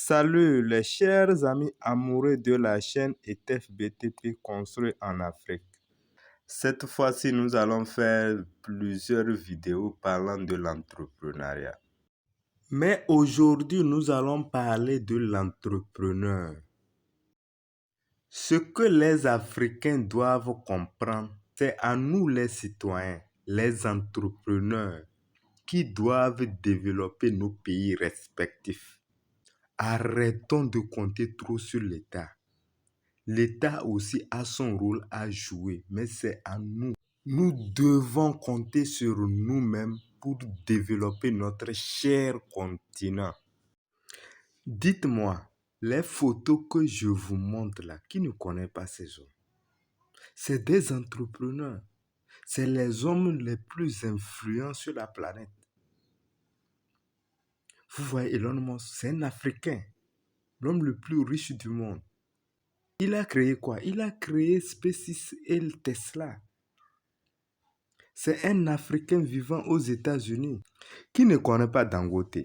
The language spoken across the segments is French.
Salut les chers amis amoureux de la chaîne ETFBTP construit en Afrique. Cette fois-ci, nous allons faire plusieurs vidéos parlant de l'entrepreneuriat. Mais aujourd'hui, nous allons parler de l'entrepreneur. Ce que les Africains doivent comprendre, c'est à nous les citoyens, les entrepreneurs, qui doivent développer nos pays respectifs. Arrêtons de compter trop sur l'État. L'État aussi a son rôle à jouer, mais c'est à nous. Nous devons compter sur nous-mêmes pour développer notre cher continent. Dites-moi, les photos que je vous montre là, qui ne connaît pas ces hommes? C'est des entrepreneurs. C'est les hommes les plus influents sur la planète. Vous voyez, Elon Musk, c'est un Africain, l'homme le plus riche du monde. Il a créé quoi? Il a créé SpaceX et Tesla. C'est un Africain vivant aux États-Unis qui ne connaît pas Dangote.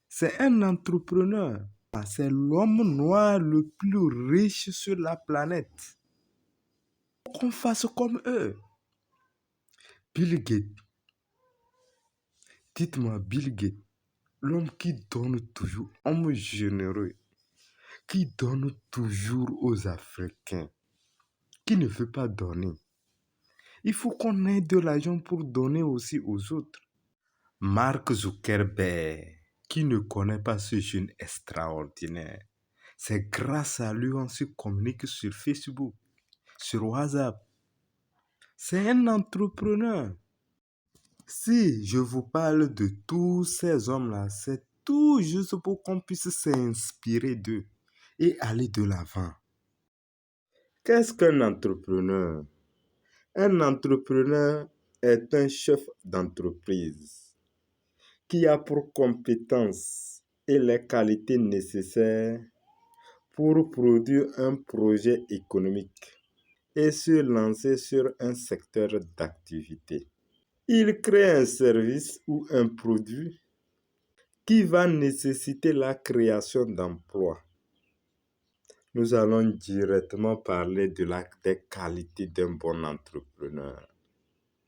C'est un entrepreneur. C'est l'homme noir le plus riche sur la planète. Qu'on fasse comme eux. Bill Gates. Dites-moi, Bill Gates, l'homme qui donne toujours, homme généreux, qui donne toujours aux Africains, qui ne veut pas donner. Il faut qu'on ait de l'argent pour donner aussi aux autres. Mark Zuckerberg, qui ne connaît pas ce jeune extraordinaire, c'est grâce à lui qu'on se communique sur Facebook, sur WhatsApp. C'est un entrepreneur. Si je vous parle de tous ces hommes-là, c'est tout juste pour qu'on puisse s'inspirer d'eux et aller de l'avant. Qu'est-ce qu'un entrepreneur? Un entrepreneur est un chef d'entreprise qui a pour compétence et les qualités nécessaires pour produire un projet économique et se lancer sur un secteur d'activité. Il crée un service ou un produit qui va nécessiter la création d'emplois. Nous allons directement parler des qualités d'un bon entrepreneur.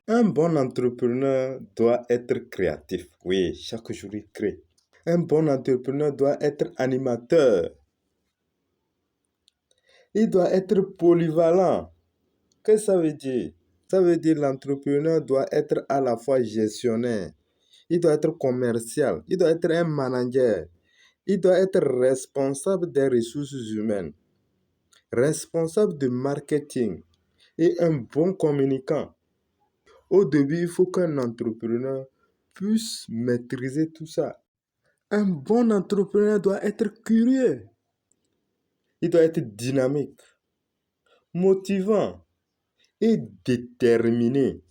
Un bon entrepreneur doit être créatif. Oui, chaque jour il crée. Un bon entrepreneur doit être animateur. Il doit être polyvalent. Qu'est-ce que ça veut dire? Ça veut dire l'entrepreneur doit être à la fois gestionnaire. Il doit être commercial. Il doit être un manager. Il doit être responsable des ressources humaines. Responsable de marketing. Et un bon communicant. Au début, il faut qu'un entrepreneur puisse maîtriser tout ça. Un bon entrepreneur doit être curieux. Il doit être dynamique, motivant et déterminé.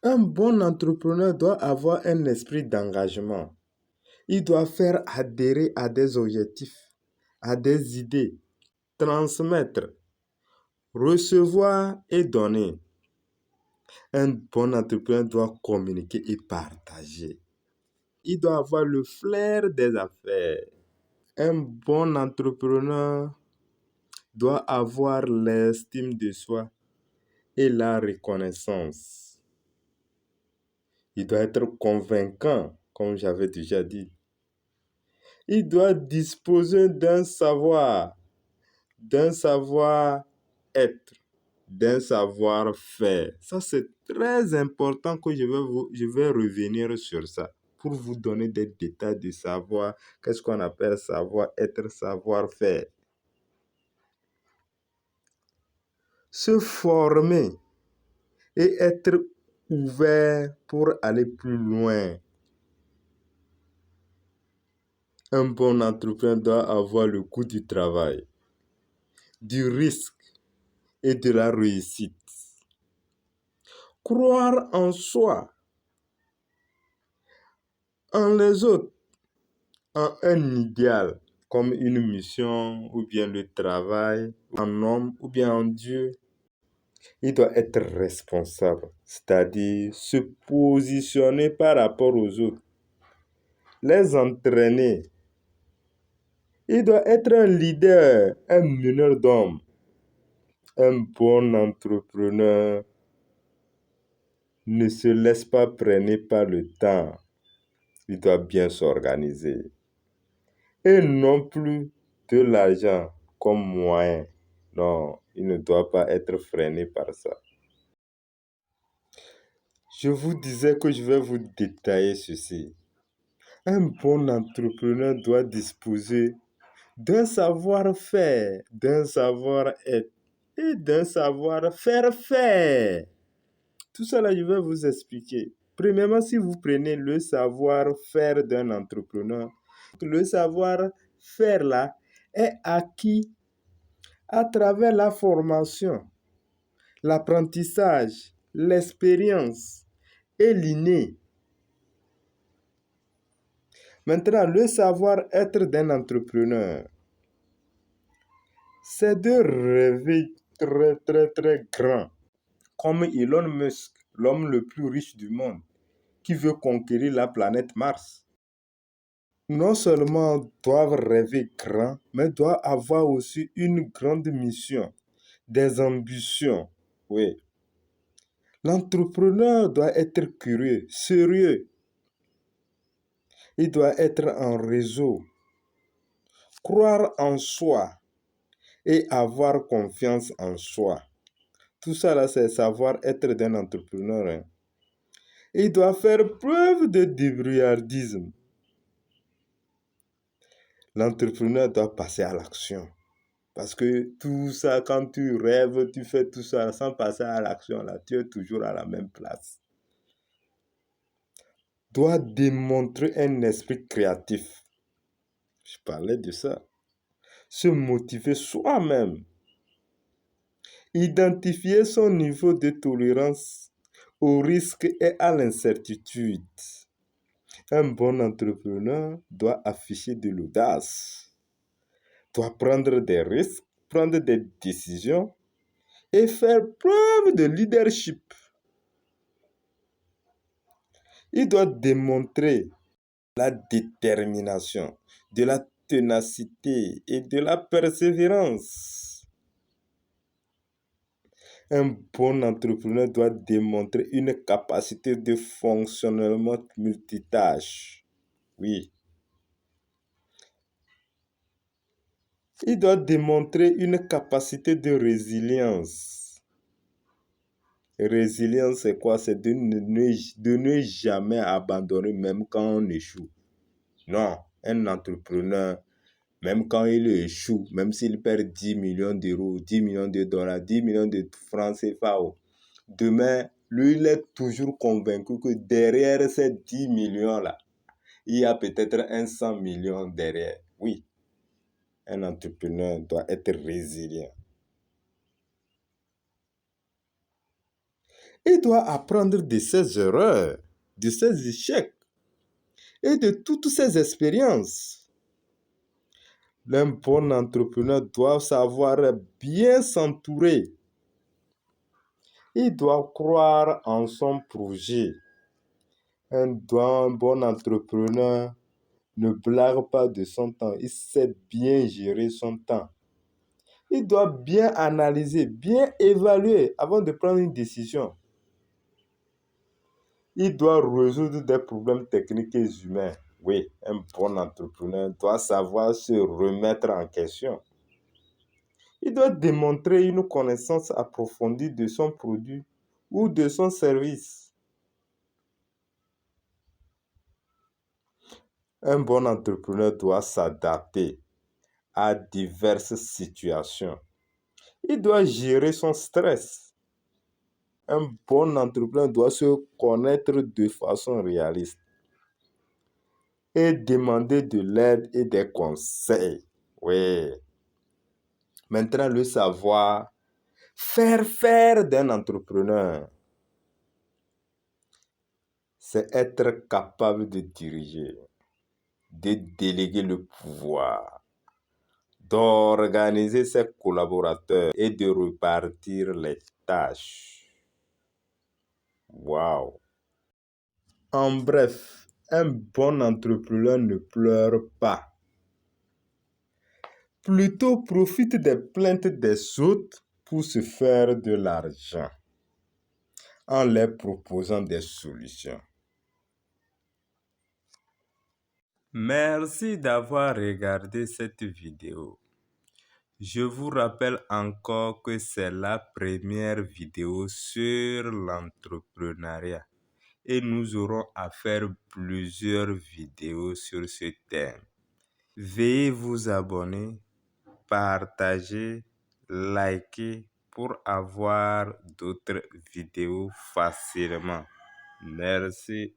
Un bon entrepreneur doit avoir un esprit d'engagement. Il doit faire adhérer à des objectifs, à des idées, transmettre, recevoir et donner. Un bon entrepreneur doit communiquer et partager. Il doit avoir le flair des affaires. Un bon entrepreneur doit avoir l'estime de soi et la reconnaissance. Il doit être convaincant, comme j'avais déjà dit. Il doit disposer d'un savoir-être, d'un savoir-faire. Ça, c'est très important que je vais revenir sur ça pour vous donner des détails de savoir. Qu'est-ce qu'on appelle savoir-être, savoir-faire. Se former et être ouvert pour aller plus loin. Un bon entrepreneur doit avoir le goût du travail, du risque et de la réussite. Croire en soi, en les autres, en un idéal, comme une mission ou bien le travail, en homme ou bien en Dieu. Il doit être responsable, c'est-à-dire se positionner par rapport aux autres, les entraîner Il doit être un leader, un meneur d'hommes, un bon entrepreneur. Ne se laisse pas freiner par le temps. Il doit bien s'organiser. Et non plus de l'argent comme moyen. Non, il ne doit pas être freiné par ça. Je vous disais que je vais vous détailler ceci. Un bon entrepreneur doit disposer d'un savoir-faire, d'un savoir-être et d'un savoir-faire. Tout ça là, je vais vous expliquer. Premièrement, si vous prenez le savoir-faire d'un entrepreneur, le savoir-faire là est acquis à travers la formation, l'apprentissage, l'expérience et l'inné. Maintenant, le savoir-être d'un entrepreneur, c'est de rêver très, très, très grand. Comme Elon Musk, l'homme le plus riche du monde, qui veut conquérir la planète Mars. Non seulement doivent rêver grand, mais doivent avoir aussi une grande mission, des ambitions. Oui. L'entrepreneur doit être curieux, sérieux. Il doit être en réseau, croire en soi et avoir confiance en soi. Tout ça, là, c'est savoir-être d'un entrepreneur. Hein. Il doit faire preuve de débrouillardisme. L'entrepreneur doit passer à l'action. Parce que tout ça, quand tu rêves, tu fais tout ça sans passer à l'action, là, tu es toujours à la même place. Doit démontrer un esprit créatif. Je parlais de ça. Se motiver soi-même. Identifier son niveau de tolérance au risque et à l'incertitude. Un bon entrepreneur doit afficher de l'audace, doit prendre des risques, prendre des décisions et faire preuve de leadership. Il doit démontrer la détermination, de la ténacité et de la persévérance. Un bon entrepreneur doit démontrer une capacité de fonctionnement multitâche. Oui. Il doit démontrer une capacité de résilience. Résilience, c'est quoi? C'est de ne jamais abandonner même quand on échoue. Non, un entrepreneur, même quand il échoue, même s'il perd 10 millions d'euros, 10 millions de dollars, 10 millions de francs CFA, demain, lui, il est toujours convaincu que derrière ces 10 millions-là, il y a peut-être un 100 millions derrière. Oui, un entrepreneur doit être résilient. Il doit apprendre de ses erreurs, de ses échecs et de toutes ses expériences. Un bon entrepreneur doit savoir bien s'entourer. Il doit croire en son projet. Un bon entrepreneur ne blague pas de son temps. Il sait bien gérer son temps. Il doit bien analyser, bien évaluer avant de prendre une décision. Il doit résoudre des problèmes techniques et humains. Oui, un bon entrepreneur doit savoir se remettre en question. Il doit démontrer une connaissance approfondie de son produit ou de son service. Un bon entrepreneur doit s'adapter à diverses situations. Il doit gérer son stress. Un bon entrepreneur doit se connaître de façon réaliste et demander de l'aide et des conseils. Oui. Maintenant, le savoir faire d'un entrepreneur, c'est être capable de diriger, de déléguer le pouvoir, d'organiser ses collaborateurs et de repartir les tâches. Waouh! En bref, un bon entrepreneur ne pleure pas. plutôt profitent des plaintes des autres pour se faire de l'argent en leur proposant des solutions. Merci d'avoir regardé cette vidéo. Je vous rappelle encore que c'est la première vidéo sur l'entrepreneuriat et nous aurons à faire plusieurs vidéos sur ce thème. Veuillez vous abonner, partager, liker pour avoir d'autres vidéos facilement. Merci.